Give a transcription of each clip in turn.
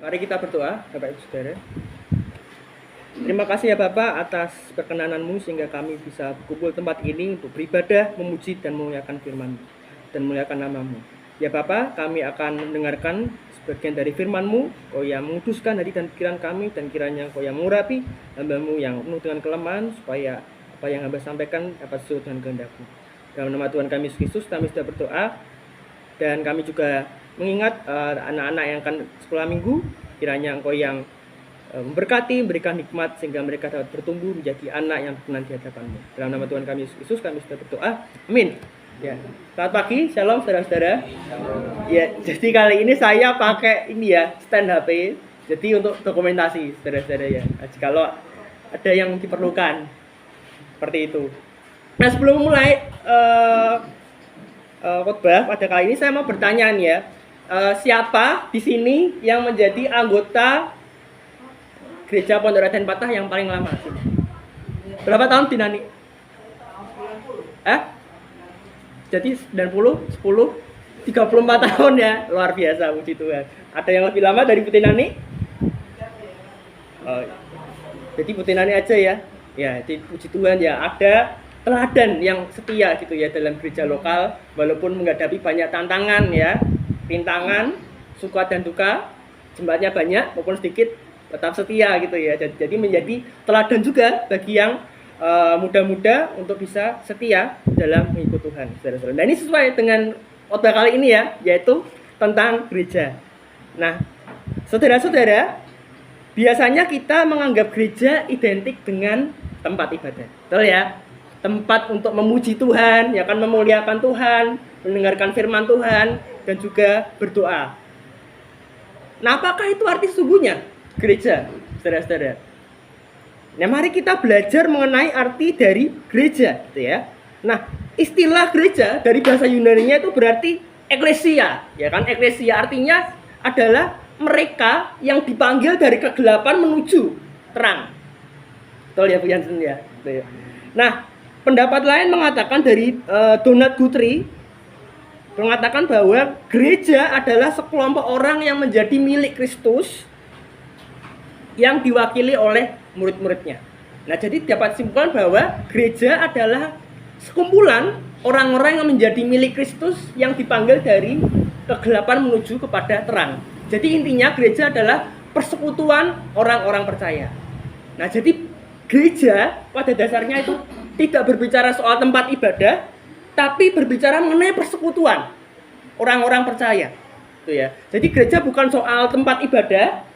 Mari kita berdoa, Bapak Ibu Saudara. Terima kasih ya Bapak atas perkenananmu sehingga kami bisa berkumpul tempat ini untuk beribadah, memuji dan memuliakan firman-Mu dan memuliakan nama-Mu. Ya Bapak, kami akan mendengarkan sebagian dari firman-Mu, Kau yang menguduskan hati dan pikiran kami, dan kiranya Kau yang mengurapi hamba-Mu yang penuh dengan kelemahan, supaya apa yang hamba sampaikan dapat sesuai dengan kehendak-Mu. Dalam nama Tuhan kami Yesus Kristus, kami sudah berdoa, dan kami juga mengingat anak-anak yang akan sekolah minggu, kiranya Engkau yang memberkati, memberikan hikmat sehingga mereka dapat bertumbuh menjadi anak yang berkenan di hadapan-Mu. Dalam nama Tuhan kami Yesus Kristus kami sudah berdoa. Amin. Ya. Selamat pagi, shalom saudara-saudara. Ya, jadi kali ini saya pakai ini ya, stand HP. Jadi untuk dokumentasi saudara-saudara ya. Jadi kalau ada yang diperlukan seperti itu. Nah, sebelum mulai khotbah pada kali ini saya mau bertanya nih ya. Siapa di sini yang menjadi anggota Gereja Pondok Raden Patah yang paling lama? Berapa tahun Dinani? Jadi 90, 10, 34 tahun ya. Luar biasa, puji Tuhan. Ada yang lebih lama dari Putri Nani? Jadi Putri Nani aja ya. Ya, jadi puji Tuhan ya, ada teladan yang setia gitu ya dalam gereja lokal, walaupun menghadapi banyak tantangan ya, rintangan, suka dan duka, jemaatnya banyak maupun sedikit, tetap setia gitu ya. Jadi menjadi teladan juga bagi yang muda-muda untuk bisa setia dalam mengikut Tuhan, saudara-saudara. Nah, ini sesuai dengan khotbah kali ini ya, yaitu tentang gereja. Nah, saudara-saudara, biasanya kita menganggap gereja identik dengan tempat ibadah, betul ya? Tempat untuk memuji Tuhan, ya kan, memuliakan Tuhan, mendengarkan firman Tuhan, dan juga berdoa. Nah, apakah itu arti sesungguhnya gereja, saudara-saudara? Nah, mari kita belajar mengenai arti dari gereja, gitu ya. Nah, istilah gereja dari bahasa Yunani-nya itu berarti eklesia, ya kan? Eklesia artinya adalah mereka yang dipanggil dari kegelapan menuju terang. Betul ya Bu Yansen ya? Betul ya. Nah, pendapat lain mengatakan dari Donald Guthrie mengatakan bahwa gereja adalah sekelompok orang yang menjadi milik Kristus yang diwakili oleh murid-muridnya. Nah, jadi dapat simpulkan bahwa gereja adalah sekumpulan orang-orang yang menjadi milik Kristus yang dipanggil dari kegelapan menuju kepada terang. Jadi intinya gereja adalah persekutuan orang-orang percaya. Nah, jadi gereja pada dasarnya itu tidak berbicara soal tempat ibadah, tapi berbicara mengenai persekutuan orang-orang percaya. Itu ya. Jadi gereja bukan soal tempat ibadah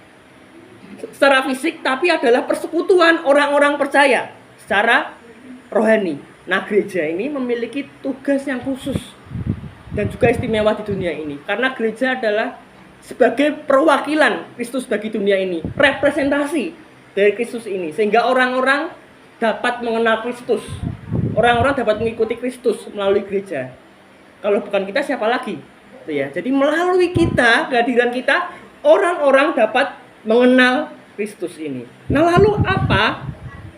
secara fisik, tapi adalah persekutuan orang-orang percaya secara rohani. Nah, gereja ini memiliki tugas yang khusus dan juga istimewa di dunia ini, karena gereja adalah sebagai perwakilan Kristus bagi dunia ini, representasi dari Kristus ini, sehingga orang-orang dapat mengenal Kristus, orang-orang dapat mengikuti Kristus melalui gereja. Kalau bukan kita, siapa lagi? Itu ya. Jadi melalui kita, kehadiran kita, orang-orang dapat mengenal Kristus ini. Nah, lalu apa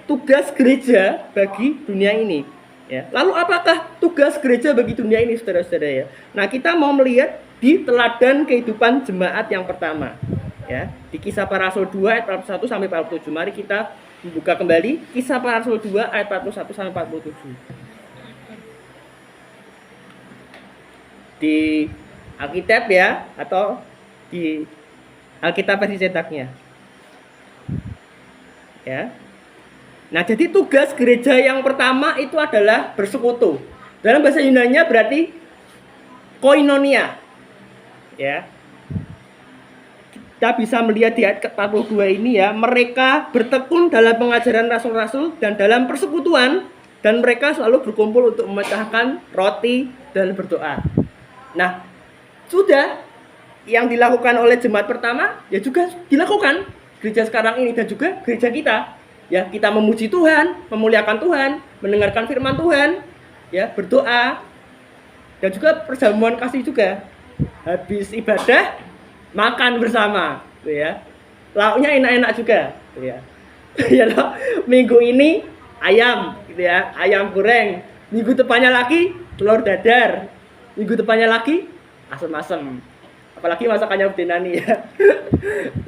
tugas gereja bagi dunia ini? Ya. Lalu apakah tugas gereja bagi dunia ini, saudara-saudara ya? Nah, kita mau melihat di teladan kehidupan jemaat yang pertama. Ya, di Kisah Para Rasul 2 ayat 41 sampai 47. Mari kita membuka kembali Kisah Para Rasul 2 ayat 41 sampai 47. Di Alkitab ya, atau di Alkitab versi cetaknya. Ya. Nah, jadi tugas gereja yang pertama itu adalah bersekutu. Dalam bahasa Yunani-nya berarti koinonia. Ya. Kita bisa melihat di ayat 42 ini ya, mereka bertekun dalam pengajaran rasul-rasul dan dalam persekutuan, dan mereka selalu berkumpul untuk memecahkan roti dan berdoa. Nah, sudah yang dilakukan oleh jemaat pertama ya juga dilakukan gereja sekarang ini dan juga gereja kita. Ya, kita memuji Tuhan, memuliakan Tuhan, mendengarkan firman Tuhan, ya, berdoa, dan juga perjamuan kasih juga. Habis ibadah makan bersama, gitu ya. Lauknya enak-enak juga, gitu ya. Ya, minggu ini ayam, gitu ya, ayam goreng. Minggu depannya lagi telur dadar. Minggu depannya lagi asem-asem. apalagi masakannya Bu Nani ya.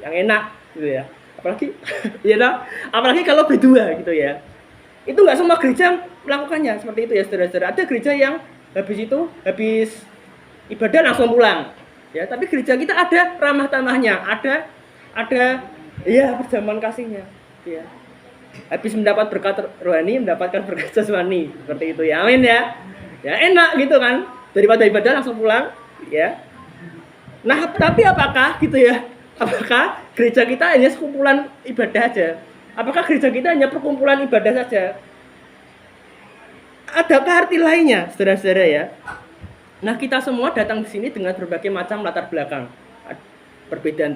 Yang enak gitu ya. Apalagi ya nah, apalagi kalau B2 gitu ya. Itu nggak semua gereja melakukannya seperti itu ya saudara-saudara. Ada gereja yang habis ibadah langsung pulang. Ya, tapi gereja kita ada ramah tamahnya, ada ya perjamuan kasihnya, ya. Habis mendapat berkat rohani, mendapatkan berkat jasmani, seperti itu ya. Amin ya. Ya enak gitu kan. Daripada ibadah langsung pulang, ya. Nah, tapi apakah gitu ya? Apakah gereja kita hanya sekumpulan ibadah aja? Apakah gereja kita hanya perkumpulan ibadah saja? Adakah arti lainnya, saudara-saudara ya? Nah, kita semua datang di sini dengan berbagai macam latar belakang. Perbedaan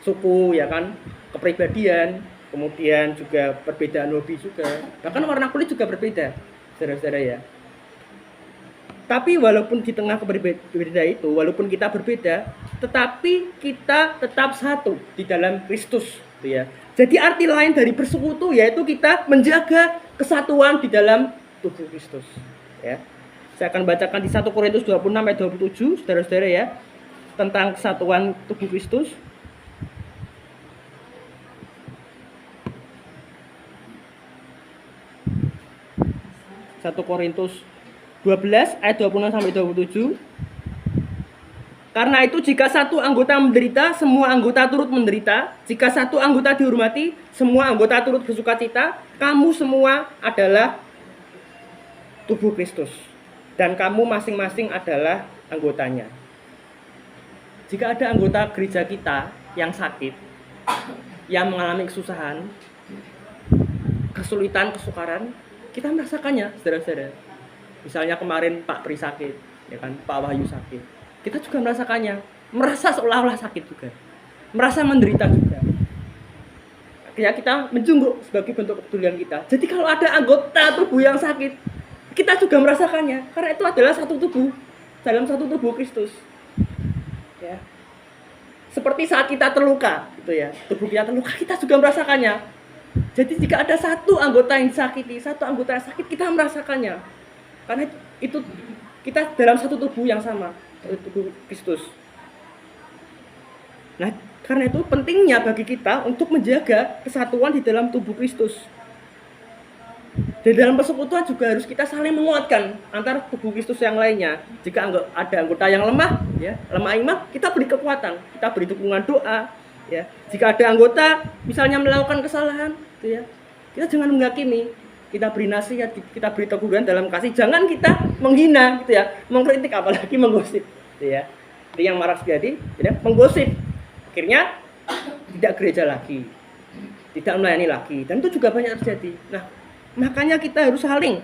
suku, ya kan? Kepribadian, kemudian juga perbedaan hobi juga. Bahkan warna kulit juga berbeda, saudara-saudara ya. Tapi walaupun di tengah keberbedaan itu, walaupun kita berbeda, tetapi kita tetap satu di dalam Kristus, gitu ya. Jadi arti lain dari bersekutu yaitu kita menjaga kesatuan di dalam tubuh Kristus, ya. Saya akan bacakan di 1 Korintus 26 ayat 27, saudara-saudara ya, tentang kesatuan tubuh Kristus. 1 Korintus 12 ayat 26 sampai 27. Karena itu jika satu anggota menderita, semua anggota turut menderita. Jika satu anggota dihormati, semua anggota turut bersukacita. Kamu semua adalah tubuh Kristus dan kamu masing-masing adalah anggotanya. Jika ada anggota gereja kita yang sakit, yang mengalami kesusahan, kesulitan, kesukaran, kita merasakannya, saudara-saudara. Misalnya kemarin Pak Pri sakit, ya kan, Pak Wahyu sakit. Kita juga merasakannya, merasa seolah-olah sakit juga, merasa menderita juga. Akhirnya kita menjungkuk sebagai bentuk kepedulian kita. Jadi kalau ada anggota tubuh yang sakit, kita juga merasakannya, karena itu adalah satu tubuh, dalam satu tubuh Kristus. Ya. Seperti saat kita terluka, gitu ya, tubuh kita terluka, kita juga merasakannya. Jadi jika ada satu anggota yang disakiti, satu anggota yang sakit, kita merasakannya. Karena itu kita dalam satu tubuh yang sama, tubuh Kristus. Nah, karena itu pentingnya bagi kita untuk menjaga kesatuan di dalam tubuh Kristus. Di dalam persekutuan juga harus kita saling menguatkan antara tubuh Kristus yang lainnya. Jika ada anggota yang lemah, ya, lemah iman, kita beri kekuatan, kita beri dukungan doa, ya. Jika ada anggota misalnya melakukan kesalahan, gitu ya, kita jangan menghakimi, kita beri nasihat, kita beri teguran dalam kasih. Jangan kita menghina, gitu ya, mengkritik, apalagi menggosip, gitu ya. Itu yang marak terjadi, ya, menggosip. Akhirnya tidak gereja lagi, tidak melayani lagi, dan itu juga banyak terjadi. Nah, makanya kita harus saling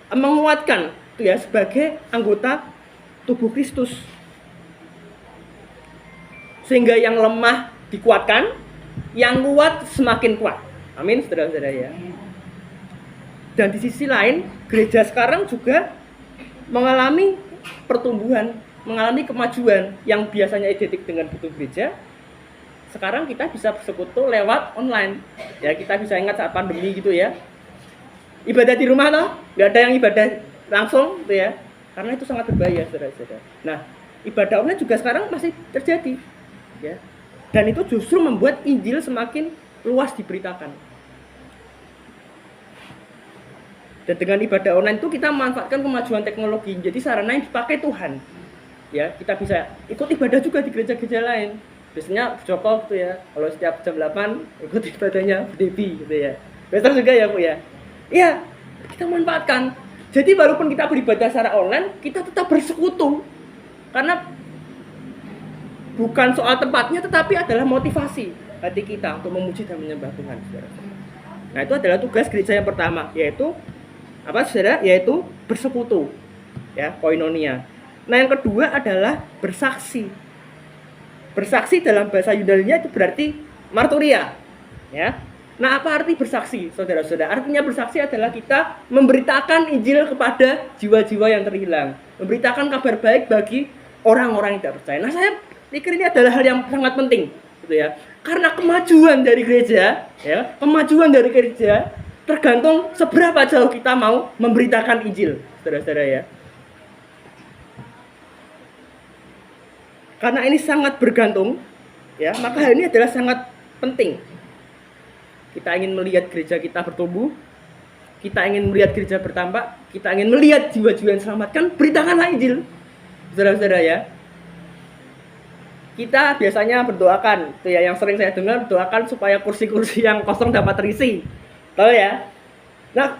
menguatkan, itu ya, sebagai anggota tubuh Kristus, sehingga yang lemah dikuatkan, yang kuat semakin kuat. Amin, saudara-saudara ya. Dan di sisi lain, gereja sekarang juga mengalami pertumbuhan, mengalami kemajuan yang biasanya identik dengan butuh gereja. Sekarang kita bisa bersekutu lewat online. Ya, kita bisa ingat saat pandemi gitu ya. Ibadah di rumah loh, nggak ada yang ibadah langsung gitu ya. Karena itu sangat berbahaya, saudara-saudara. Nah, ibadah online juga sekarang masih terjadi, ya. Dan itu justru membuat Injil semakin luas diberitakan. Dan dengan ibadah online itu kita memanfaatkan kemajuan teknologi. Jadi sarana yang dipakai Tuhan. Ya, kita bisa ikut ibadah juga di gereja-gereja lain. Biasanya Joko gitu ya. Kalau setiap jam 8 ikut ibadahnya Devi gitu ya. Besar juga ya, Bu ya. Iya, kita manfaatkan. Jadi walaupun kita beribadah secara online, kita tetap bersekutu. Karena bukan soal tempatnya, tetapi adalah motivasi hati kita untuk memuji dan menyembah Tuhan, saudara. Nah, itu adalah tugas gereja yang pertama, yaitu apa, saudara? Yaitu bersekutu, ya, koinonia. Nah, yang kedua adalah bersaksi. Bersaksi dalam bahasa Yunani itu berarti marturia, ya. Nah, apa arti bersaksi, saudara-saudara? Artinya bersaksi adalah kita memberitakan Injil kepada jiwa-jiwa yang terhilang, memberitakan kabar baik bagi orang-orang yang tidak percaya. Nah, saya pikir ini adalah hal yang sangat penting, gitu ya. Karena kemajuan dari gereja, ya, kemajuan dari gereja tergantung seberapa jauh kita mau memberitakan Injil, saudara-saudara ya. karena ini sangat bergantung, ya, maka hal ini adalah sangat penting. Kita ingin melihat gereja kita bertumbuh, kita ingin melihat gereja bertambah, kita ingin melihat jiwa-jiwa yang selamatkan, beritakanlah Injil, saudara-saudara ya. Kita biasanya berdoakan, itu ya, yang sering saya dengar, doakan supaya kursi-kursi yang kosong dapat terisi, tahu ya. Nah,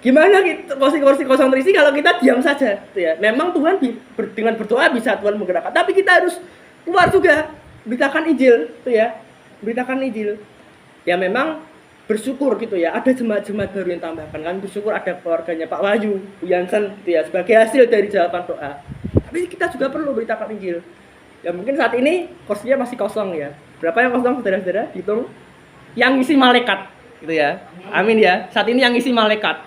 gimana kita kursi-kursi kosong terisi kalau kita diam saja, itu ya. Memang Tuhan dengan berdoa bisa Tuhan menggerakkan, tapi kita harus keluar juga, beritakan Injil, itu ya, beritakan Injil. Ya memang bersyukur gitu ya, ada jemaat-jemaat baru yang tambahkan, kan bersyukur ada keluarganya Pak Wahyu, Bu Yansen gitu ya, sebagai hasil dari jawaban doa. Tapi kita juga perlu beritakan Injil. Ya mungkin saat ini kursinya masih kosong ya. Berapa yang kosong saudara-saudara? Hitung. Yang ngisi malaikat gitu ya. Amin ya. Saat ini yang ngisi malaikat.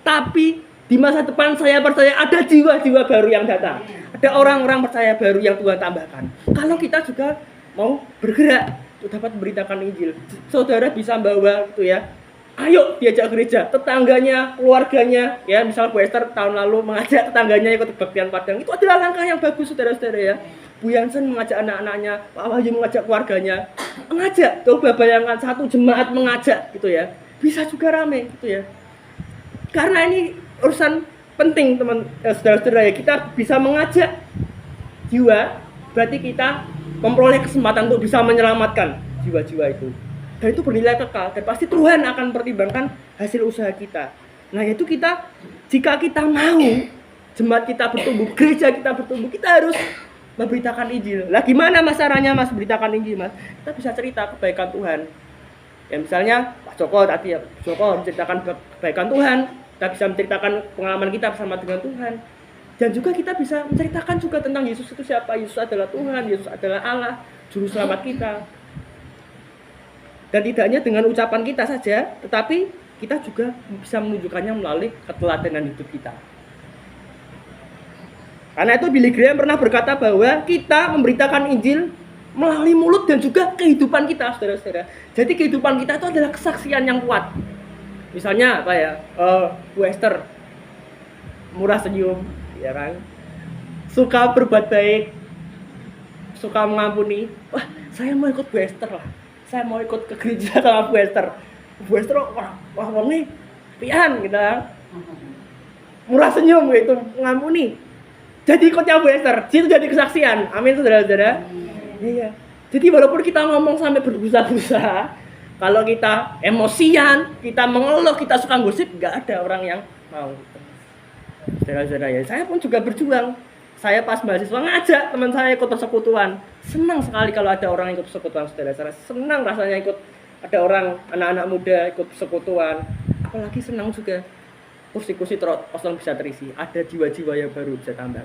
Tapi di masa depan saya percaya ada jiwa-jiwa baru yang datang. Ada orang-orang percaya baru yang Tuhan tambahkan. Kalau kita juga mau bergerak untuk dapat memberitakan Injil, saudara bisa bawa gitu ya. Ayo diajak gereja, tetangganya, keluarganya, ya misal Bu Esther tahun lalu mengajak tetangganya ikut kebaktian Padang, itu adalah langkah yang bagus saudara-saudara ya. Bu Yansen mengajak anak-anaknya, Pak Wahyu mengajak keluarganya, mengajak, coba bayangkan satu jemaat mengajak gitu ya, bisa juga rame gitu ya. Karena ini urusan penting saudara-saudara ya, kita bisa mengajak jiwa, berarti kita memperoleh kesempatan untuk bisa menyelamatkan jiwa-jiwa itu. Dan itu bernilai kekal, dan pasti Tuhan akan mempertimbangkan hasil usaha kita. Nah itu kita, jika kita mau jemaat kita bertumbuh, gereja kita bertumbuh, kita harus memberitakan Injil. Lah gimana mas caranya mas beritakan Injil mas? Kita bisa cerita kebaikan Tuhan. Ya misalnya Pak Joko tadi ya, Joko menceritakan kebaikan Tuhan, kita bisa menceritakan pengalaman kita bersama dengan Tuhan. Dan juga kita bisa menceritakan juga tentang Yesus itu siapa. Yesus adalah Tuhan, Yesus adalah Allah, Juru Selamat kita. Dan tidak hanya dengan ucapan kita saja, tetapi kita juga bisa menunjukkannya melalui keteladanan hidup kita. Karena itu Billy Graham pernah berkata bahwa kita memberitakan Injil melalui mulut dan juga kehidupan kita, saudara-saudara. Jadi kehidupan kita itu adalah kesaksian yang kuat. Misalnya apa ya, Bu Esther murah senyum, ya kan, suka berbuat baik, suka mengampuni. Wah, saya mau ikut Bu Esther lah. Saya mau ikut ke gereja sama Bu Esther. Bu Esther, wah ini pian gitu. Murah senyum gitu, mengampuni. Jadi ikutnya Bu Esther, itu jadi kesaksian. Amin saudara-saudara. Iya. Jadi walaupun kita ngomong sampai berbusa-busa, kalau kita emosian, kita mengeluh, kita suka gosip, nggak ada orang yang mau. Saudara-saudara ya, saya pun juga berjuang. Saya pas mahasiswa ngajak teman saya ikut persekutuan. Senang sekali kalau ada orang ikut persekutuan, saudara-saudara. Senang rasanya ikut, ada orang, anak-anak muda ikut persekutuan. Apalagi senang juga kursi-kursi kosong bisa terisi. Ada jiwa-jiwa yang baru bisa tambah.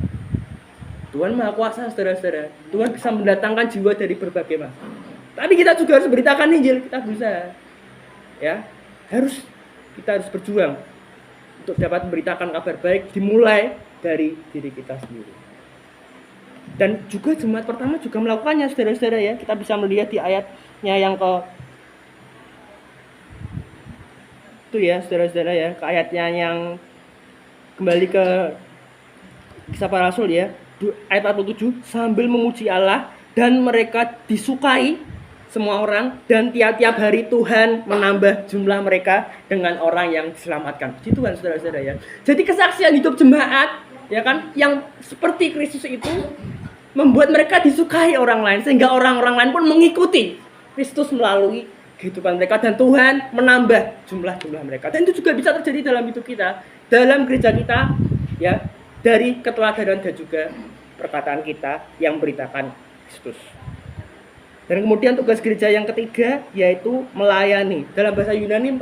Tuhan Maha Kuasa, saudara-saudara. Tuhan bisa mendatangkan jiwa dari berbagai macam. Tapi kita juga harus beritakan Injil, kita bisa. Ya, kita harus berjuang untuk dapat memberitakan kabar baik, dimulai dari diri kita sendiri. Dan juga jemaat pertama juga melakukannya, saudara-saudara ya. Kita bisa melihat di ayatnya yang itu ya, saudara-saudara ya, ke ayatnya yang kembali ke Kisah Para Rasul ya, ayat 47, sambil memuji Allah dan mereka disukai semua orang, dan tiap-tiap hari Tuhan menambah jumlah mereka dengan orang yang diselamatkan. Puji Tuhan saudara-saudara ya. Jadi kesaksian hidup jemaat ya kan, yang seperti Kristus itu membuat mereka disukai orang lain, sehingga orang-orang lain pun mengikuti Kristus melalui kehidupan mereka, dan Tuhan menambah jumlah mereka. Dan itu juga bisa terjadi dalam hidup kita, dalam gereja kita ya, dari keteladanan dan juga perkataan kita yang beritakan Kristus. Dan kemudian tugas gereja yang ketiga yaitu melayani. Dalam bahasa Yunani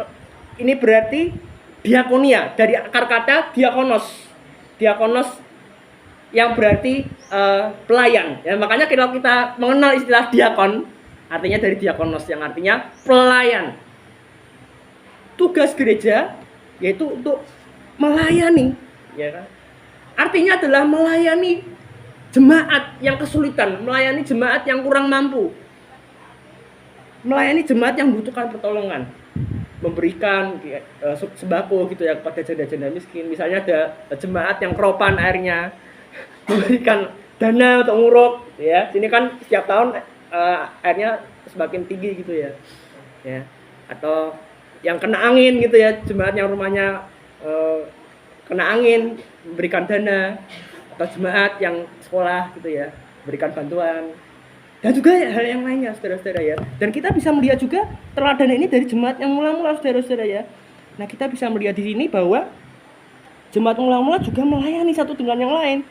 ini berarti diakonia, dari akar kata diakonos. Diakonos yang berarti pelayan. Ya, makanya kalau kita mengenal istilah diakon, artinya dari diakonos yang artinya pelayan. Tugas gereja yaitu untuk melayani, ya kan? Artinya adalah melayani jemaat yang kesulitan, melayani jemaat yang kurang mampu, melayani jemaat yang membutuhkan pertolongan, memberikan sembako gitu ya kepada janda-janda miskin. Misalnya ada jemaat yang keropan airnya, memberikan dana untuk nguruk ya. Sini kan setiap tahun airnya semakin tinggi gitu ya. Ya. Atau yang kena angin gitu ya, jemaat yang rumahnya kena angin memberikan dana, atau jemaat yang sekolah gitu ya, berikan bantuan. Dan juga hal yang lainnya saudara-saudara ya. Dan kita bisa melihat juga teladan ini dari jemaat yang mula-mula saudara-saudara ya. Nah, kita bisa melihat di sini bahwa jemaat mula-mula juga melayani satu dengan yang lain.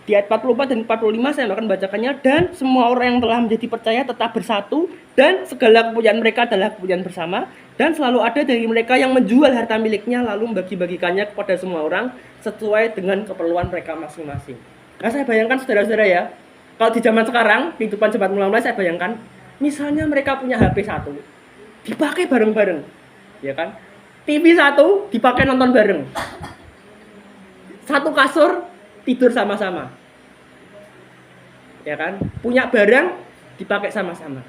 Di ayat 44 dan 45 saya akan bacakannya. Dan semua orang yang telah menjadi percaya tetap bersatu, dan segala kepunyaan mereka adalah kepunyaan bersama, dan selalu ada dari mereka yang menjual harta miliknya lalu membagi-bagikannya kepada semua orang sesuai dengan keperluan mereka masing-masing. Nah, saya bayangkan saudara-saudara ya, kalau di zaman sekarang, kehidupan jemaat mula-mula, saya bayangkan misalnya mereka punya HP 1 dipakai bareng-bareng, ya kan? TV 1 dipakai nonton bareng, satu kasur tidur sama-sama, ya kan? Punya barang dipakai sama-sama.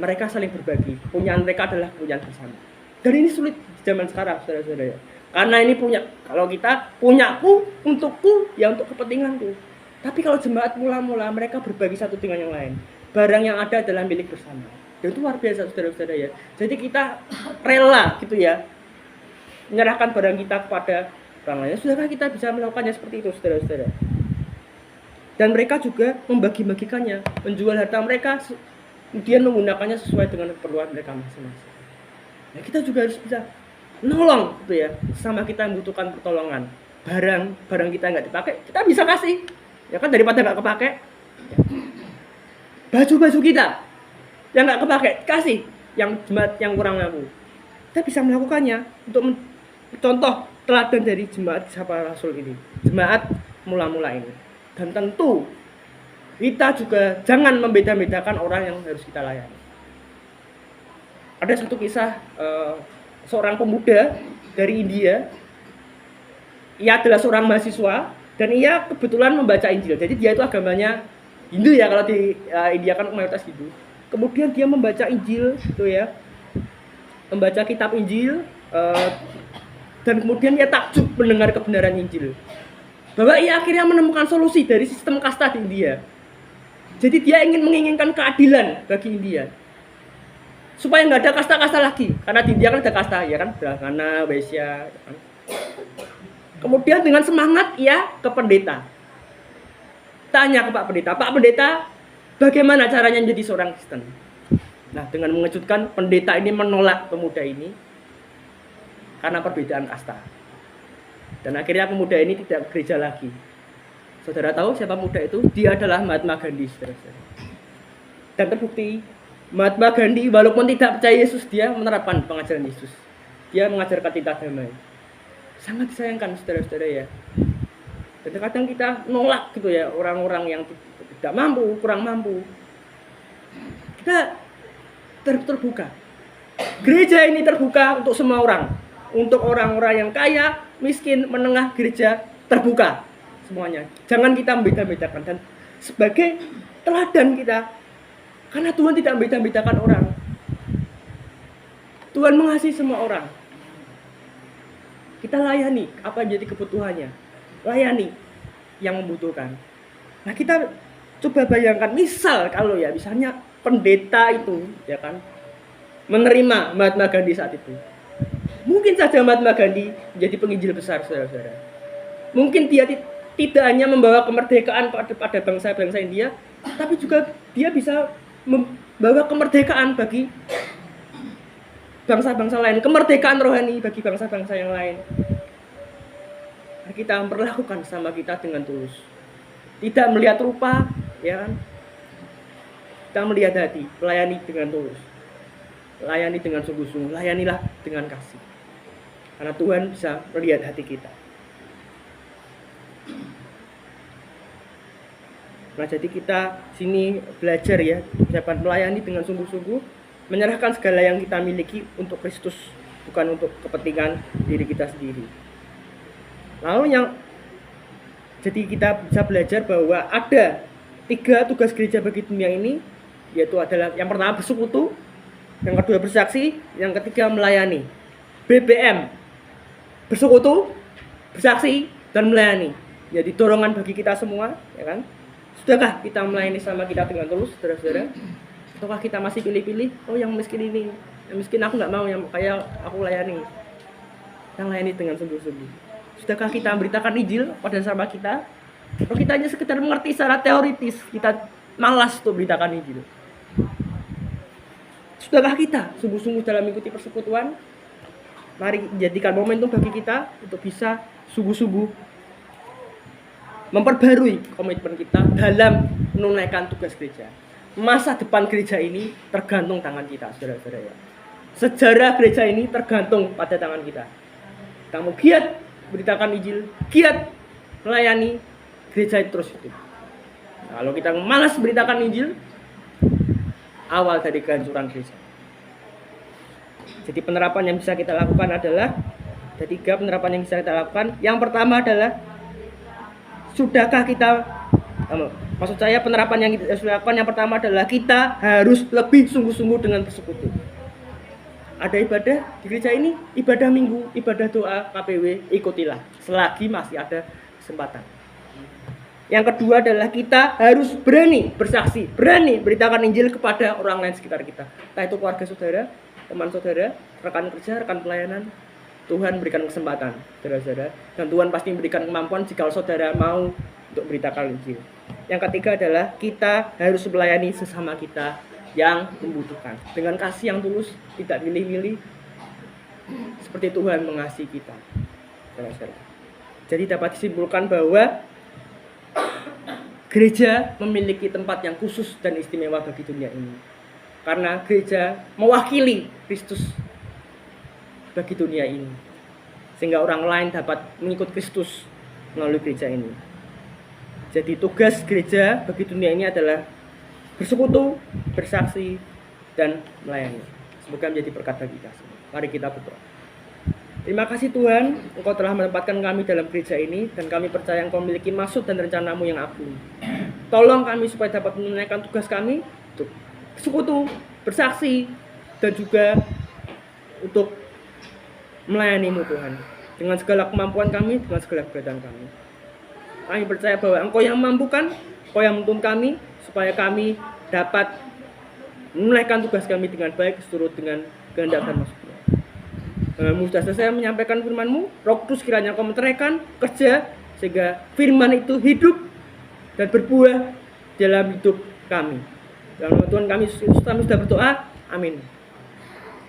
Mereka saling berbagi, punyaan mereka adalah punyaan bersama. Dan ini sulit di zaman sekarang, saudara-saudara ya. Karena ini punya, kalau kita punyaku, untukku, ya untuk kepentinganku. Tapi kalau jemaat mula-mula, mereka berbagi satu dengan yang lain. Barang yang ada adalah milik bersama. Dan itu luar biasa saudara-saudara ya. Jadi kita rela gitu ya, menyerahkan barang kita kepada orang lain. Sudahkah kita bisa melakukannya seperti itu saudara-saudara? Dan mereka juga membagi-bagikannya, menjual harta mereka, kemudian menggunakannya sesuai dengan keperluan mereka masing-masing. Nah, kita juga harus bisa nolong gitu ya, sama kita membutuhkan pertolongan. Barang kita nggak dipakai, kita bisa kasih. Ya kan, daripada nggak kepake. Baju-baju kita yang nggak kepake, kasih yang jemaat yang kurang mampu. Kita bisa melakukannya untuk contoh teladan dari jemaat Sapa Rasul ini, jemaat mula-mula ini. Dan tentu kita juga jangan membeda-bedakan orang yang harus kita layani. Ada satu kisah seorang pemuda dari India. Ia adalah seorang mahasiswa dan ia kebetulan membaca Injil. Jadi dia itu agamanya Hindu ya, kalau di India kan mayoritas Hindu. Kemudian dia membaca Injil gitu ya, membaca kitab Injil, dan kemudian ia takjub mendengar kebenaran Injil, bahwa ia akhirnya menemukan solusi dari sistem kasta di India. Jadi dia menginginkan keadilan bagi India, supaya nggak ada kasta-kasta lagi, karena di India kan ada kasta ya kan, Brahmana, Vaishya ya kan? Kemudian dengan semangat ia ke pendeta, tanya ke Pak Pendeta, bagaimana caranya menjadi seorang Kristen? Nah, dengan mengejutkan, pendeta ini menolak pemuda ini karena perbedaan kasta. Dan akhirnya pemuda ini tidak ke gereja lagi. Saudara tahu siapa pemuda itu? Dia adalah Mahatma Gandhi, saudara-saudara. Dan terbukti, Mahatma Gandhi walaupun tidak percaya Yesus, dia menerapkan pengajaran Yesus. Dia mengajarkan cinta damai. Sangat disayangkan saudara-saudara ya. Dan kadang kita nolak gitu ya, orang-orang yang tidak mampu, kurang mampu. Kita terbuka. Gereja ini terbuka untuk semua orang. Untuk orang-orang yang kaya, miskin, menengah, gereja terbuka semuanya. Jangan kita membeda-bedakan. Dan sebagai teladan kita, karena Tuhan tidak membeda-bedakan orang, Tuhan mengasihi semua orang. Kita layani apa yang jadi kebutuhannya, layani yang membutuhkan. Nah, kita coba bayangkan, misal kalau ya misalnya pendeta itu ya kan menerima Mahatma Gandhi saat itu, mungkin saja Mahatma Gandhi menjadi penginjil besar, saudara-saudara. Mungkin dia tidak hanya membawa kemerdekaan pada bangsa-bangsa India, tapi juga dia bisa membawa kemerdekaan bagi bangsa-bangsa lain, kemerdekaan rohani bagi bangsa-bangsa yang lain. Kita memperlakukan sama kita dengan tulus, tidak melihat rupa, ya kan? Kita melihat hati, layani dengan tulus, layani dengan sungguh-sungguh, layanilah dengan kasih, karena Tuhan bisa melihat hati kita. Nah, jadi kita sini belajar ya, dapat melayani dengan sungguh-sungguh, menyerahkan segala yang kita miliki untuk Kristus, bukan untuk kepentingan diri kita sendiri. Lalu jadi kita bisa belajar bahwa ada 3 tugas gereja bagi dunia ini, yaitu adalah yang pertama bersekutu, yang kedua bersaksi, yang ketiga melayani. BBM, bersekutu, bersaksi, dan melayani. jadi dorongan bagi kita semua, ya kan? Sudahkah kita melayani sama kita dengan tulus, saudara-saudara? Ataukah kita masih pilih-pilih? Oh, yang miskin ini, yang miskin aku nggak mau, yang kaya aku layani. Yang layani dengan sungguh-sungguh. Sudahkah kita memberitakan Injil pada sama kita? Kalau kita hanya sekedar mengerti secara teoritis, kita malas untuk memberitakan Injil. Sudahkah kita sungguh-sungguh dalam mengikuti persekutuan? Mari jadikan momentum bagi kita untuk bisa sungguh-sungguh memperbarui komitmen kita dalam menunaikan tugas gereja. Masa depan gereja ini tergantung tangan kita, saudara-saudara. Sejarah gereja ini tergantung pada tangan kita. Kamu giat beritakan Injil, giat melayani, gereja terus hidup. Nah, kalau kita malas beritakan Injil, awal dari kehancuran gereja. Jadi penerapan yang bisa kita lakukan adalah ada 3 penerapan yang bisa kita lakukan. Yang pertama adalah sudahkah kita, maksud saya penerapan yang kita sudah lakukan yang pertama adalah kita harus lebih sungguh-sungguh dengan bersekutu. Ada ibadah di gereja ini, ibadah minggu, ibadah doa, KPW, ikutilah selagi masih ada kesempatan. Yang kedua adalah kita harus berani bersaksi, berani beritakan Injil kepada orang lain sekitar kita. Entah itu keluarga saudara, teman saudara, rekan kerja, rekan pelayanan. Tuhan berikan kesempatan, saudara-saudara. Dan Tuhan pasti memberikan kemampuan jika saudara mau untuk beritakan Injil. Yang ketiga adalah kita harus melayani sesama kita yang membutuhkan. Dengan kasih yang tulus, tidak milih-milih. Seperti Tuhan mengasihi kita, saudara-saudara. Jadi dapat disimpulkan bahwa gereja memiliki tempat yang khusus dan istimewa bagi dunia ini. Karena gereja mewakili Kristus bagi dunia ini. Sehingga orang lain dapat mengikut Kristus melalui gereja ini. Jadi tugas gereja bagi dunia ini adalah bersekutu, bersaksi, dan melayani. Semoga menjadi berkat bagi kita semua. Mari kita berdoa. Terima kasih Tuhan, Engkau telah menempatkan kami dalam gereja ini, dan kami percaya Engkau memiliki maksud dan rencana-Mu yang agung. Tolong kami supaya dapat menunaikan tugas kami untuk bersekutu, bersaksi, dan juga untuk melayani-Mu Tuhan. Dengan segala kemampuan kami, dengan segala keberadaan kami. Kami percaya bahwa Engkau yang memampukan, Engkau yang menuntun kami, supaya kami dapat menunaikan tugas kami dengan baik, seturut dengan kehendak dan maksud-Mu. Sudah selesai menyampaikan firman-Mu, Roh Kudus kiranya Engkau meteraikan kerja, sehingga firman itu hidup dan berbuah dalam hidup kami. Dalam Tuhan kami sudah berdoa, amin.